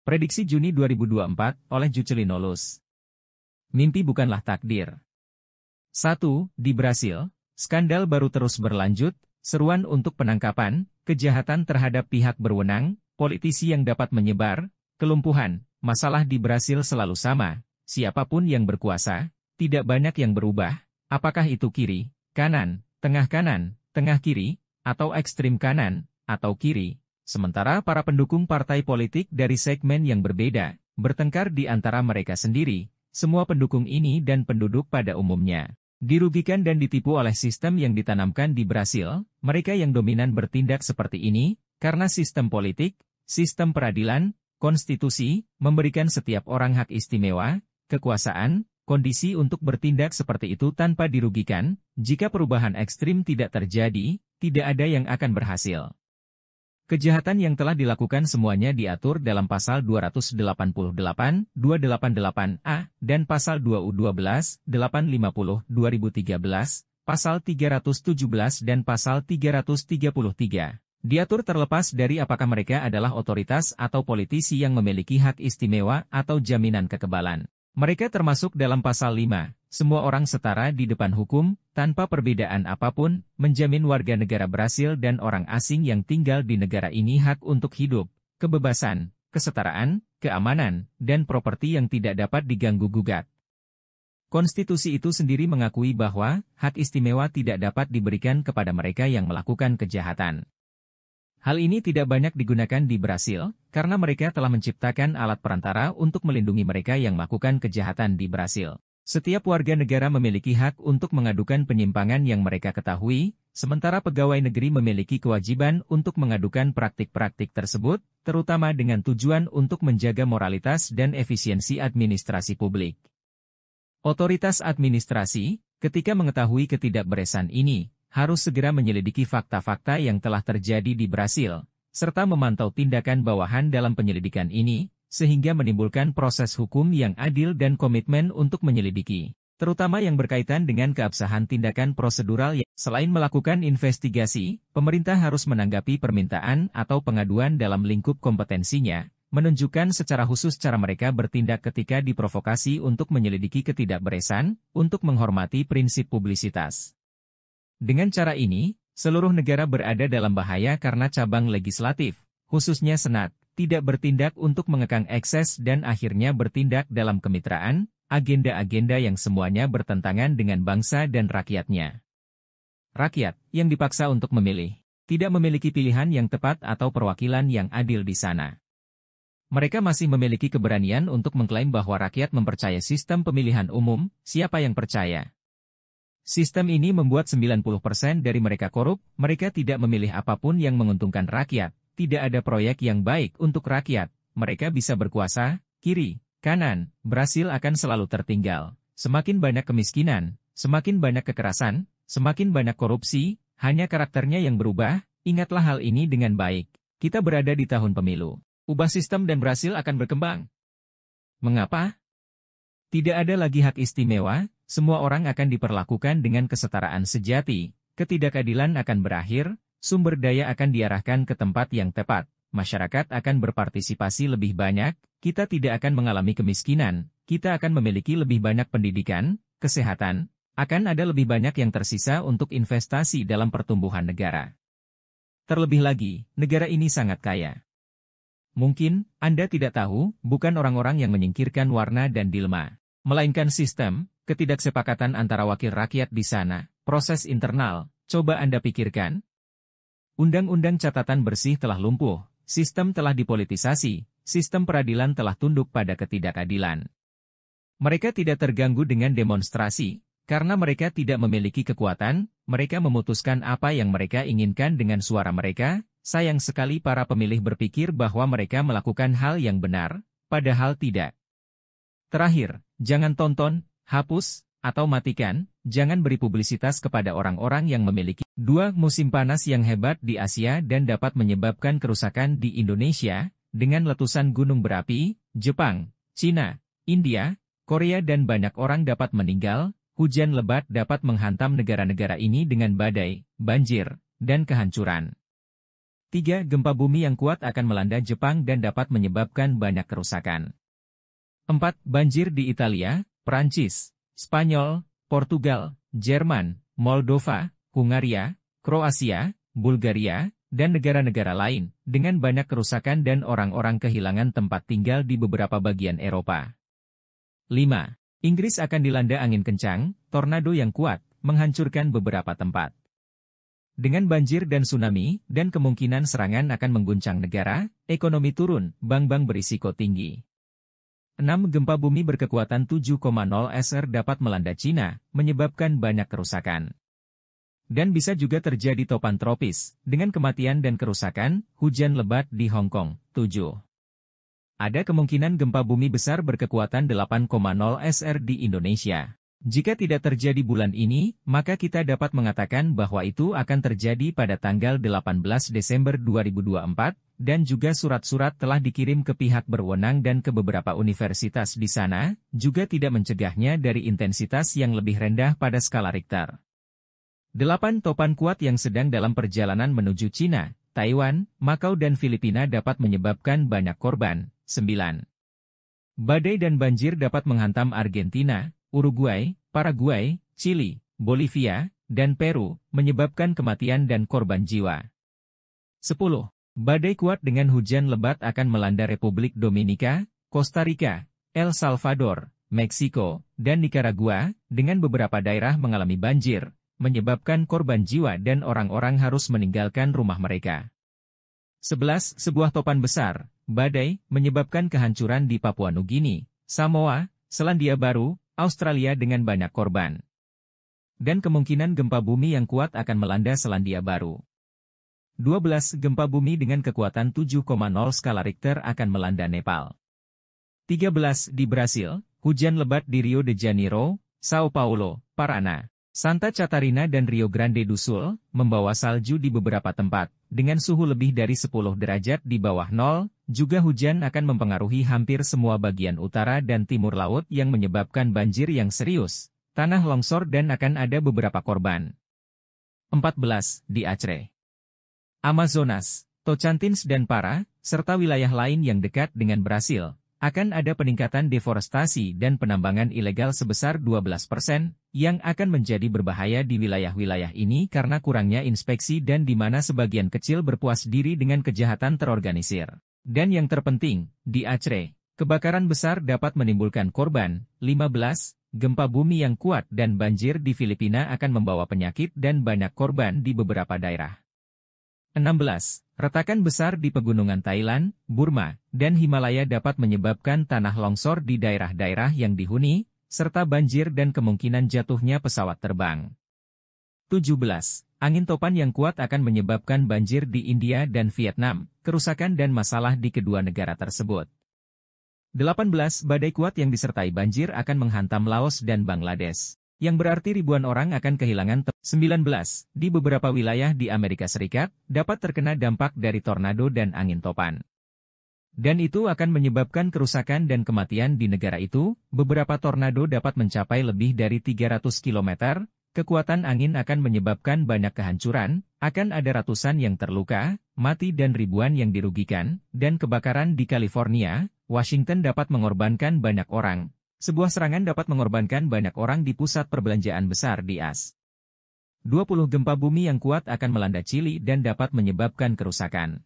Prediksi Juni 2024 oleh Juscelino-Luz. Mimpi bukanlah takdir. 1. Di Brasil, skandal baru terus berlanjut, seruan untuk penangkapan, kejahatan terhadap pihak berwenang, politisi yang dapat menyebar, kelumpuhan. Masalah di Brasil selalu sama, siapapun yang berkuasa, tidak banyak yang berubah, apakah itu kiri, kanan, tengah kiri, atau ekstrim kanan, atau kiri. Sementara para pendukung partai politik dari segmen yang berbeda, bertengkar di antara mereka sendiri, semua pendukung ini dan penduduk pada umumnya dirugikan dan ditipu oleh sistem yang ditanamkan di Brasil. Mereka yang dominan bertindak seperti ini, karena sistem politik, sistem peradilan, konstitusi, memberikan setiap orang hak istimewa, kekuasaan, kondisi untuk bertindak seperti itu tanpa dirugikan. Jika perubahan ekstrim tidak terjadi, tidak ada yang akan berhasil. Kejahatan yang telah dilakukan semuanya diatur dalam Pasal 288, 288A, dan Pasal 2U12, 850, 2013, Pasal 317 dan Pasal 333. Diatur terlepas dari apakah mereka adalah otoritas atau politisi yang memiliki hak istimewa atau jaminan kekebalan. Mereka termasuk dalam Pasal 5. Semua orang setara di depan hukum, tanpa perbedaan apapun, menjamin warga negara Brasil dan orang asing yang tinggal di negara ini hak untuk hidup, kebebasan, kesetaraan, keamanan, dan properti yang tidak dapat diganggu-gugat. Konstitusi itu sendiri mengakui bahwa hak istimewa tidak dapat diberikan kepada mereka yang melakukan kejahatan. Hal ini tidak banyak digunakan di Brasil, karena mereka telah menciptakan alat perantara untuk melindungi mereka yang melakukan kejahatan di Brasil. Setiap warga negara memiliki hak untuk mengadukan penyimpangan yang mereka ketahui, sementara pegawai negeri memiliki kewajiban untuk mengadukan praktik-praktik tersebut, terutama dengan tujuan untuk menjaga moralitas dan efisiensi administrasi publik. Otoritas administrasi, ketika mengetahui ketidakberesan ini, harus segera menyelidiki fakta-fakta yang telah terjadi di Brasil, serta memantau tindakan bawahan dalam penyelidikan ini, sehingga menimbulkan proses hukum yang adil dan komitmen untuk menyelidiki, terutama yang berkaitan dengan keabsahan tindakan prosedural. Selain melakukan investigasi, pemerintah harus menanggapi permintaan atau pengaduan dalam lingkup kompetensinya, menunjukkan secara khusus cara mereka bertindak ketika diprovokasi untuk menyelidiki ketidakberesan, untuk menghormati prinsip publisitas. Dengan cara ini, seluruh negara berada dalam bahaya karena cabang legislatif, khususnya Senat, tidak bertindak untuk mengekang ekses dan akhirnya bertindak dalam kemitraan, agenda-agenda yang semuanya bertentangan dengan bangsa dan rakyatnya. Rakyat, yang dipaksa untuk memilih, tidak memiliki pilihan yang tepat atau perwakilan yang adil di sana. Mereka masih memiliki keberanian untuk mengklaim bahwa rakyat mempercayai sistem pemilihan umum. Siapa yang percaya? Sistem ini membuat 90% dari mereka korup, mereka tidak memilih apapun yang menguntungkan rakyat. Tidak ada proyek yang baik untuk rakyat, mereka bisa berkuasa, kiri, kanan, Brasil akan selalu tertinggal. Semakin banyak kemiskinan, semakin banyak kekerasan, semakin banyak korupsi, hanya karakternya yang berubah. Ingatlah hal ini dengan baik. Kita berada di tahun pemilu. Ubah sistem dan Brasil akan berkembang. Mengapa? Tidak ada lagi hak istimewa, semua orang akan diperlakukan dengan kesetaraan sejati, ketidakadilan akan berakhir, sumber daya akan diarahkan ke tempat yang tepat, masyarakat akan berpartisipasi lebih banyak, kita tidak akan mengalami kemiskinan, kita akan memiliki lebih banyak pendidikan, kesehatan, akan ada lebih banyak yang tersisa untuk investasi dalam pertumbuhan negara. Terlebih lagi, negara ini sangat kaya. Mungkin, Anda tidak tahu, bukan orang-orang yang menyingkirkan warna dan dilema, melainkan sistem, ketidaksepakatan antara wakil rakyat di sana, proses internal, coba Anda pikirkan. Undang-undang catatan bersih telah lumpuh, sistem telah dipolitisasi, sistem peradilan telah tunduk pada ketidakadilan. Mereka tidak terganggu dengan demonstrasi, karena mereka tidak memiliki kekuatan, mereka memutuskan apa yang mereka inginkan dengan suara mereka. Sayang sekali para pemilih berpikir bahwa mereka melakukan hal yang benar, padahal tidak. Terakhir, jangan tonton, hapus, atau matikan, jangan beri publisitas kepada orang-orang yang memiliki 2 musim panas yang hebat di Asia dan dapat menyebabkan kerusakan di Indonesia, dengan letusan gunung berapi, Jepang, Cina, India, Korea dan banyak orang dapat meninggal, hujan lebat dapat menghantam negara-negara ini dengan badai, banjir, dan kehancuran. 3. Gempa bumi yang kuat akan melanda Jepang dan dapat menyebabkan banyak kerusakan. 4. Banjir di Italia, Prancis, Spanyol, Portugal, Jerman, Moldova, Hungaria, Kroasia, Bulgaria, dan negara-negara lain, dengan banyak kerusakan dan orang-orang kehilangan tempat tinggal di beberapa bagian Eropa. 5. Inggris akan dilanda angin kencang, tornado yang kuat, menghancurkan beberapa tempat. Dengan banjir dan tsunami, dan kemungkinan serangan akan mengguncang negara, ekonomi turun, bank-bank berisiko tinggi. 6. Gempa bumi berkekuatan 7,0 SR dapat melanda Cina, menyebabkan banyak kerusakan. Dan bisa juga terjadi topan tropis, dengan kematian dan kerusakan, hujan lebat di Hong Kong. 7. Ada kemungkinan gempa bumi besar berkekuatan 8,0 SR di Indonesia. Jika tidak terjadi bulan ini, maka kita dapat mengatakan bahwa itu akan terjadi pada tanggal 18 Desember 2024, dan juga surat-surat telah dikirim ke pihak berwenang dan ke beberapa universitas di sana, juga tidak mencegahnya dari intensitas yang lebih rendah pada skala Richter. 8. Topan kuat yang sedang dalam perjalanan menuju Cina, Taiwan, Makau dan Filipina dapat menyebabkan banyak korban. 9. Badai dan banjir dapat menghantam Argentina, Uruguay, Paraguay, Chili, Bolivia, dan Peru, menyebabkan kematian dan korban jiwa. 10. Badai kuat dengan hujan lebat akan melanda Republik Dominika, Costa Rica, El Salvador, Meksiko, dan Nicaragua, dengan beberapa daerah mengalami banjir, menyebabkan korban jiwa dan orang-orang harus meninggalkan rumah mereka. 11. Sebuah topan besar, badai, menyebabkan kehancuran di Papua Nugini, Samoa, Selandia Baru, Australia dengan banyak korban. Dan kemungkinan gempa bumi yang kuat akan melanda Selandia Baru. 12. Gempa bumi dengan kekuatan 7,0 skala Richter akan melanda Nepal. 13. Di Brasil, hujan lebat di Rio de Janeiro, Sao Paulo, Paraná, Santa Catarina dan Rio Grande do Sul, membawa salju di beberapa tempat, dengan suhu lebih dari 10 derajat di bawah nol, juga hujan akan mempengaruhi hampir semua bagian utara dan timur laut yang menyebabkan banjir yang serius, tanah longsor dan akan ada beberapa korban. 14. Di Aceh, Amazonas, Tocantins dan Para, serta wilayah lain yang dekat dengan Brasil, akan ada peningkatan deforestasi dan penambangan ilegal sebesar 12%, yang akan menjadi berbahaya di wilayah-wilayah ini karena kurangnya inspeksi dan di mana sebagian kecil berpuas diri dengan kejahatan terorganisir. Dan yang terpenting, di Aceh, kebakaran besar dapat menimbulkan korban. 15. Gempa bumi yang kuat dan banjir di Filipina akan membawa penyakit dan banyak korban di beberapa daerah. 16. Retakan besar di pegunungan Thailand, Burma, dan Himalaya dapat menyebabkan tanah longsor di daerah-daerah yang dihuni, serta banjir dan kemungkinan jatuhnya pesawat terbang. 17. Angin topan yang kuat akan menyebabkan banjir di India dan Vietnam, kerusakan dan masalah di kedua negara tersebut. 18. Badai kuat yang disertai banjir akan menghantam Laos dan Bangladesh, yang berarti ribuan orang akan kehilangan 19. Di beberapa wilayah di Amerika Serikat, dapat terkena dampak dari tornado dan angin topan. Dan itu akan menyebabkan kerusakan dan kematian di negara itu. Beberapa tornado dapat mencapai lebih dari 300 km, kekuatan angin akan menyebabkan banyak kehancuran, akan ada ratusan yang terluka, mati dan ribuan yang dirugikan, dan kebakaran di California, Washington dapat mengorbankan banyak orang. Sebuah serangan dapat mengorbankan banyak orang di pusat perbelanjaan besar di AS. 20. Gempa bumi yang kuat akan melanda Chili dan dapat menyebabkan kerusakan.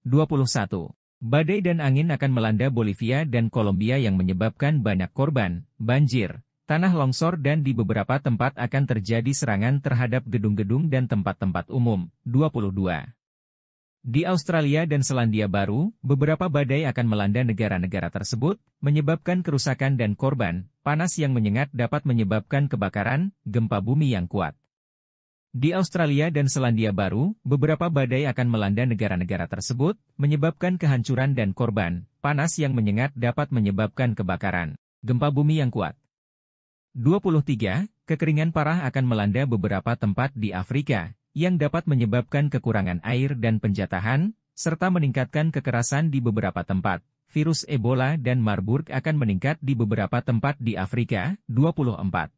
21. Badai dan angin akan melanda Bolivia dan Kolombia yang menyebabkan banyak korban, banjir, tanah longsor dan di beberapa tempat akan terjadi serangan terhadap gedung-gedung dan tempat-tempat umum. 22. Di Australia dan Selandia Baru, beberapa badai akan melanda negara-negara tersebut, menyebabkan kerusakan dan korban. Panas yang menyengat dapat menyebabkan kebakaran, gempa bumi yang kuat. Di Australia dan Selandia Baru, beberapa badai akan melanda negara-negara tersebut, menyebabkan kehancuran dan korban. Panas yang menyengat dapat menyebabkan kebakaran, gempa bumi yang kuat. 23. Kekeringan parah akan melanda beberapa tempat di Afrika, yang dapat menyebabkan kekurangan air dan penjatahan, serta meningkatkan kekerasan di beberapa tempat. Virus Ebola dan Marburg akan meningkat di beberapa tempat di Afrika. 24.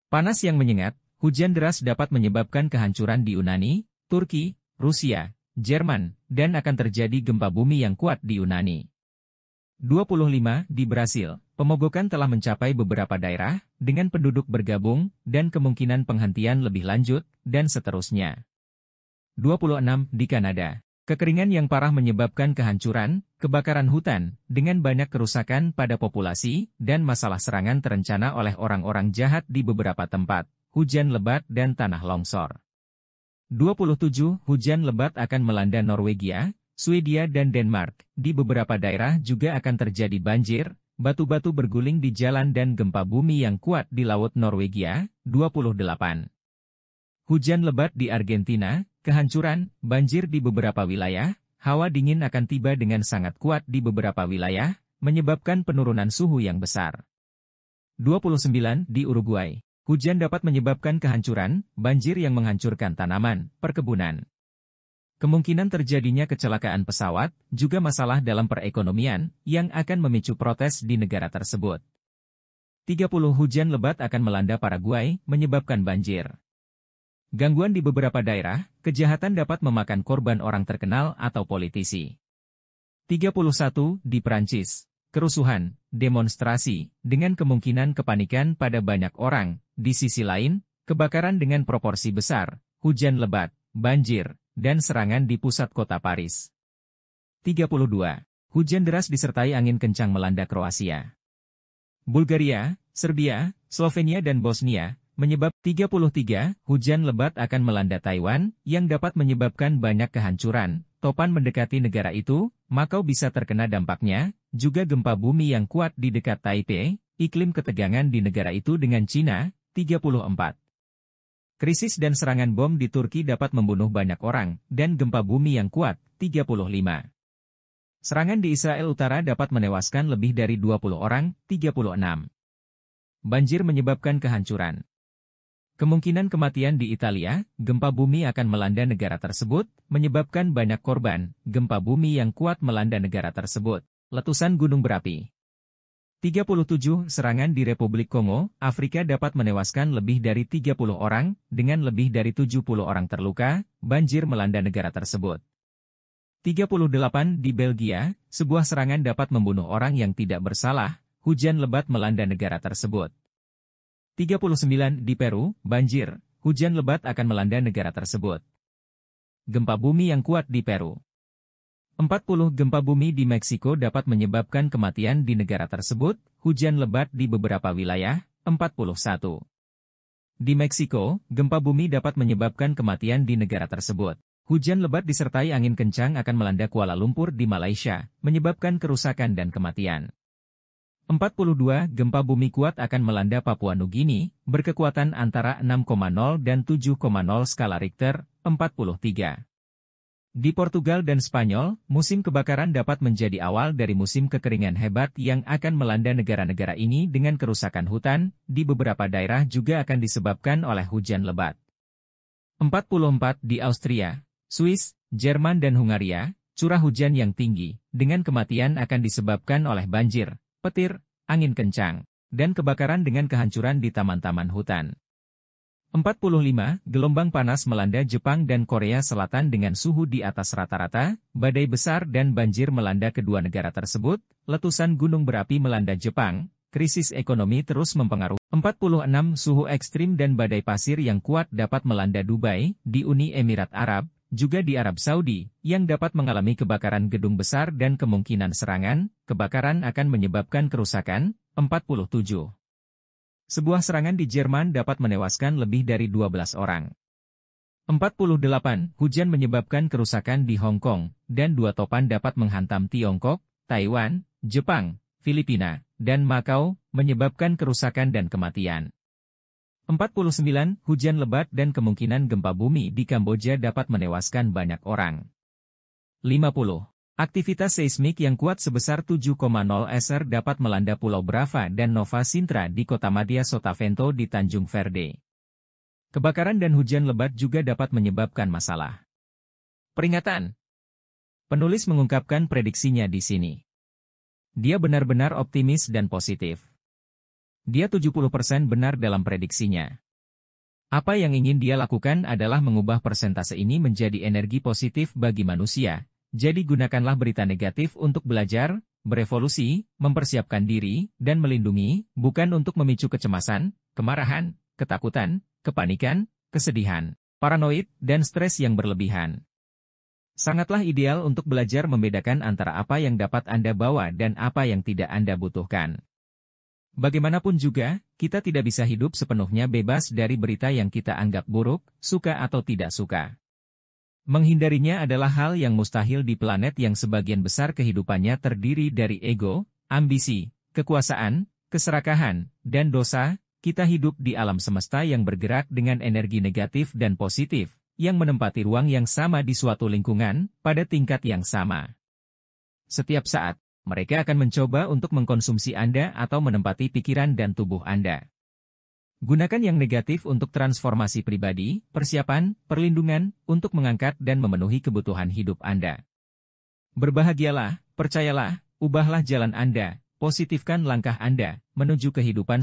Panas yang menyengat, hujan deras dapat menyebabkan kehancuran di Yunani, Turki, Rusia, Jerman, dan akan terjadi gempa bumi yang kuat di Yunani. 25. Di Brasil, pemogokan telah mencapai beberapa daerah, dengan penduduk bergabung, dan kemungkinan penghentian lebih lanjut, dan seterusnya. 26. Di Kanada, kekeringan yang parah menyebabkan kehancuran, kebakaran hutan, dengan banyak kerusakan pada populasi, dan masalah serangan terencana oleh orang-orang jahat di beberapa tempat, hujan lebat dan tanah longsor. 27. Hujan lebat akan melanda Norwegia, Swedia dan Denmark. Di beberapa daerah juga akan terjadi banjir, batu-batu berguling di jalan dan gempa bumi yang kuat di Laut Norwegia. 28. Hujan lebat di Argentina, kehancuran, banjir di beberapa wilayah, hawa dingin akan tiba dengan sangat kuat di beberapa wilayah, menyebabkan penurunan suhu yang besar. 29. Di Uruguay, hujan dapat menyebabkan kehancuran, banjir yang menghancurkan tanaman, perkebunan. Kemungkinan terjadinya kecelakaan pesawat, juga masalah dalam perekonomian, yang akan memicu protes di negara tersebut. 30. Hujan lebat akan melanda Paraguay, menyebabkan banjir. Gangguan di beberapa daerah, kejahatan dapat memakan korban orang terkenal atau politisi. 31. Di Prancis, kerusuhan, demonstrasi, dengan kemungkinan kepanikan pada banyak orang. Di sisi lain, kebakaran dengan proporsi besar, hujan lebat, banjir, dan serangan di pusat kota Paris. 32. Hujan deras disertai angin kencang melanda Kroasia. Bulgaria, Serbia, Slovenia dan Bosnia, menyebab 33. Hujan lebat akan melanda Taiwan, yang dapat menyebabkan banyak kehancuran. Topan mendekati negara itu, Makau bisa terkena dampaknya, juga gempa bumi yang kuat di dekat Taipei, iklim ketegangan di negara itu dengan Cina. 34. Krisis dan serangan bom di Turki dapat membunuh banyak orang, dan gempa bumi yang kuat. 35. Serangan di Israel Utara dapat menewaskan lebih dari 20 orang. 36. Banjir menyebabkan kehancuran. Kemungkinan kematian di Italia, gempa bumi akan melanda negara tersebut, menyebabkan banyak korban. Gempa bumi yang kuat melanda negara tersebut. Letusan gunung berapi. 37. Serangan di Republik Kongo, Afrika dapat menewaskan lebih dari 30 orang, dengan lebih dari 70 orang terluka, banjir melanda negara tersebut. 38. Di Belgia, sebuah serangan dapat membunuh orang yang tidak bersalah, hujan lebat melanda negara tersebut. 39. Di Peru, banjir, hujan lebat akan melanda negara tersebut. Gempa bumi yang kuat di Peru. 40. Gempa bumi di Meksiko dapat menyebabkan kematian di negara tersebut, hujan lebat di beberapa wilayah. 41. Di Meksiko, gempa bumi dapat menyebabkan kematian di negara tersebut. Hujan lebat disertai angin kencang akan melanda Kuala Lumpur di Malaysia, menyebabkan kerusakan dan kematian. 42. Gempa bumi kuat akan melanda Papua Nugini, berkekuatan antara 6,0 dan 7,0 skala Richter. 43. Di Portugal dan Spanyol, musim kebakaran dapat menjadi awal dari musim kekeringan hebat yang akan melanda negara-negara ini dengan kerusakan hutan, di beberapa daerah juga akan disebabkan oleh hujan lebat. 44. Di Austria, Swiss, Jerman dan Hungaria, curah hujan yang tinggi, dengan kematian akan disebabkan oleh banjir, petir, angin kencang, dan kebakaran dengan kehancuran di taman-taman hutan. 45. Gelombang panas melanda Jepang dan Korea Selatan dengan suhu di atas rata-rata, badai besar dan banjir melanda kedua negara tersebut, letusan gunung berapi melanda Jepang, krisis ekonomi terus mempengaruhi. 46. Suhu ekstrim dan badai pasir yang kuat dapat melanda Dubai, di Uni Emirat Arab, juga di Arab Saudi, yang dapat mengalami kebakaran gedung besar dan kemungkinan serangan, kebakaran akan menyebabkan kerusakan. 47. Sebuah serangan di Jerman dapat menewaskan lebih dari 12 orang. 48. Hujan menyebabkan kerusakan di Hong Kong, dan 2 topan dapat menghantam Tiongkok, Taiwan, Jepang, Filipina, dan Makau, menyebabkan kerusakan dan kematian. 49. Hujan lebat dan kemungkinan gempa bumi di Kamboja dapat menewaskan banyak orang. 50. Aktivitas seismik yang kuat sebesar 7,0 SR dapat melanda Pulau Brava dan Nova Sintra di kota Madya Sotavento di Tanjung Verde. Kebakaran dan hujan lebat juga dapat menyebabkan masalah. Peringatan. Penulis mengungkapkan prediksinya di sini. Dia benar-benar optimis dan positif. Dia 70% benar dalam prediksinya. Apa yang ingin dia lakukan adalah mengubah persentase ini menjadi energi positif bagi manusia. Jadi gunakanlah berita negatif untuk belajar, berevolusi, mempersiapkan diri, dan melindungi, bukan untuk memicu kecemasan, kemarahan, ketakutan, kepanikan, kesedihan, paranoid, dan stres yang berlebihan. Sangatlah ideal untuk belajar membedakan antara apa yang dapat Anda bawa dan apa yang tidak Anda butuhkan. Bagaimanapun juga, kita tidak bisa hidup sepenuhnya bebas dari berita yang kita anggap buruk, suka atau tidak suka. Menghindarinya adalah hal yang mustahil di planet yang sebagian besar kehidupannya terdiri dari ego, ambisi, kekuasaan, keserakahan, dan dosa. Kita hidup di alam semesta yang bergerak dengan energi negatif dan positif, yang menempati ruang yang sama di suatu lingkungan, pada tingkat yang sama. Setiap saat, mereka akan mencoba untuk mengkonsumsi Anda atau menempati pikiran dan tubuh Anda. Gunakan yang negatif untuk transformasi pribadi, persiapan, perlindungan, untuk mengangkat dan memenuhi kebutuhan hidup Anda. Berbahagialah, percayalah, ubahlah jalan Anda, positifkan langkah Anda, menuju kehidupan